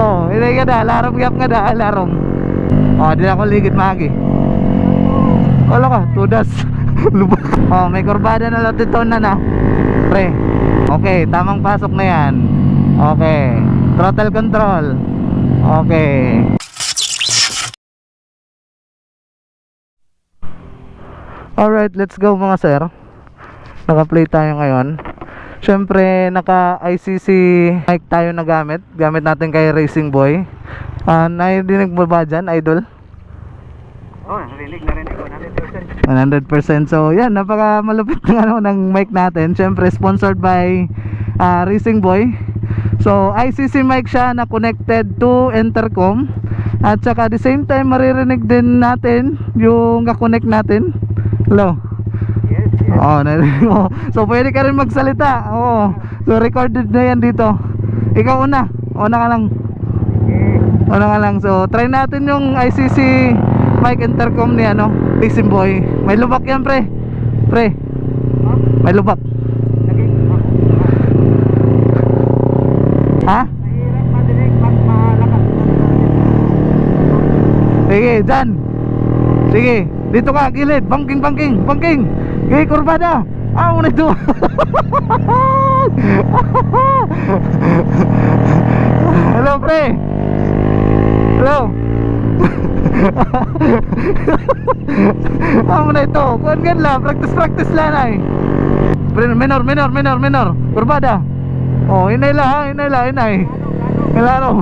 Oh, hindi ka da, larong gap nga da, larong. Oh, di ako ligid magi. Wala ka, tudas. Lubak. Oh, may kurbada na lotito na. Pre. Okay, tamang pasok na yan. Okay. Throttle control. Okay. Alright, let's go mga sir. Naka-play tayo ngayon. Syempre, naka ICC mic tayo na gamit. Gamit natin kay Racing Boy. Narinig mo ba dyan, idol? Oh, narinig ko 100%. 100%. So yan, napaka malupit ng mic natin. Syempre sponsored by Racing Boy. So ICC mic siya na connected to intercom. At saka at the same time maririnig din natin yung ka-connect natin. Hello. Yes. Oh, narinig mo. So pwede ka rin magsalita. Oo. So recorded na yan dito. Ikaw una. Una ka lang. Una ka lang. So try natin yung ICC mic intercom ni Racing Boy. May lubak yan, pre. Pre. May lubak. Ha? Mahirap madinig pag malakas. Sige, dyan. Sige, dito ka, gilid. Bangking. Sige, kurbada. Muna ito. Hello, pre. Hello. Muna ito. Kuhan gan lang. Practice lang ay. Minor. Kurbada. Oh, inay lang. Larong.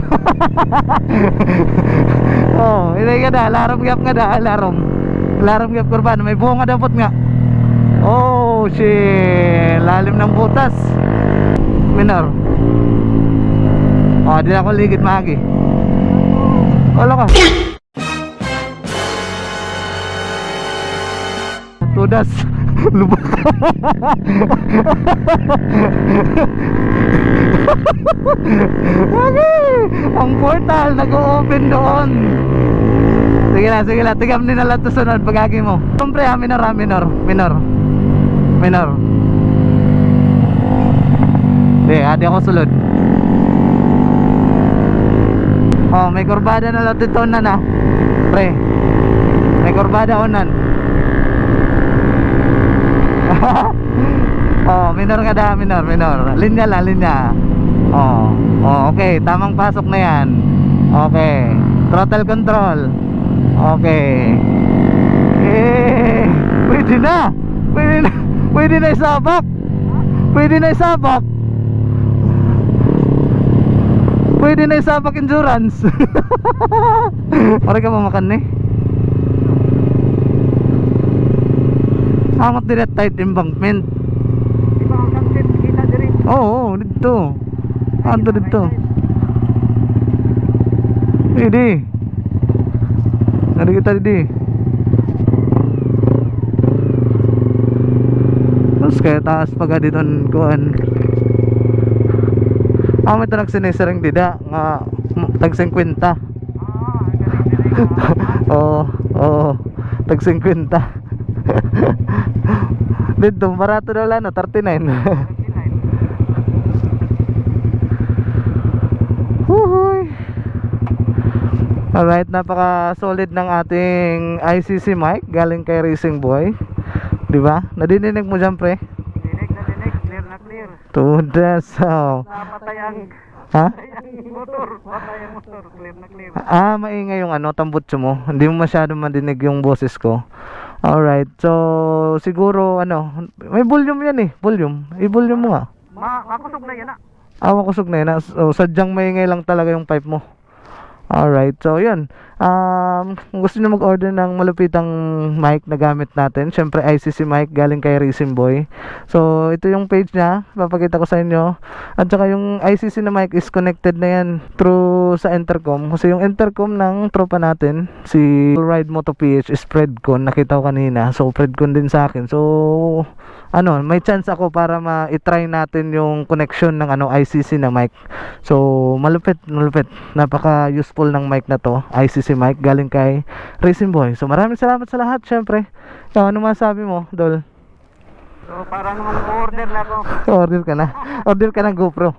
Oh, inay ka da. Larong gap nga da. Larong gap kurbada. May bunga dapat nga. Oh, shit. Lalim ng butas. Minor. Oh, di ako ligid magi. Wala ka. Tudas. Lubak. Okay. Ang portal nag-o-open doon. Sige na, tigam din na lang ito sunod pag-agi mo. Siyempre minor. Adi ako sulod. Oh, may kurbada na lang dito na. Pre. May kurbada onan. Oh, minor nga da, minor. Linya. Oh, okay, tamang pasok na yan. Okay. Throttle control. Okay. Pwede na isabak. Pwede na isabak endurance. Pare ka makan eh. Amat din at tight embankment. Diba ang sunset kita diri? Oo, dito. Ando dito. Hindi. Nari kita di. Mas kaya taas pag dito kuan. May tanag sinesering dida nga tag 50. Oo, tag 50. Dito barato daw lang 39. Huhuy. Alright, napaka solid ng ating ICC mic galing kay Racing Boy. Diba? Nadidinig mo dyan, pre? Dinig, clear na clear. Tudas. Patay ang Ha? motor, clear na clear. Maingay yung tambutso mo. Hindi mo masyado madinig yung boses ko. Alright, so siguro may volume yan eh. I-volume mo nga. Makusog na yan Makusog na yan. So sadyang maingay lang talaga yung pipe mo. Alright, so yun. Kung gusto nyo mag-order ng malupitang mic na gamit natin, syempre ICC mic galing kay Racing Boy. So ito yung page niya, papakita ko sa inyo. At saka yung ICC na mic is connected na yan through sa intercom. Kasi yung intercom ng tropa natin, si Ride Moto PH is Predcon, nakita ko kanina. So Predcon din sa akin. So may chance ako para ma-try natin yung connection ng ICC na mic. So malupit. Napaka useful ng mic na to, ICC mic galing kay Racing Boy. So maraming salamat sa lahat, syempre. So, ano masabi mo, Dol? So parang order na ako. Order ka ng GoPro.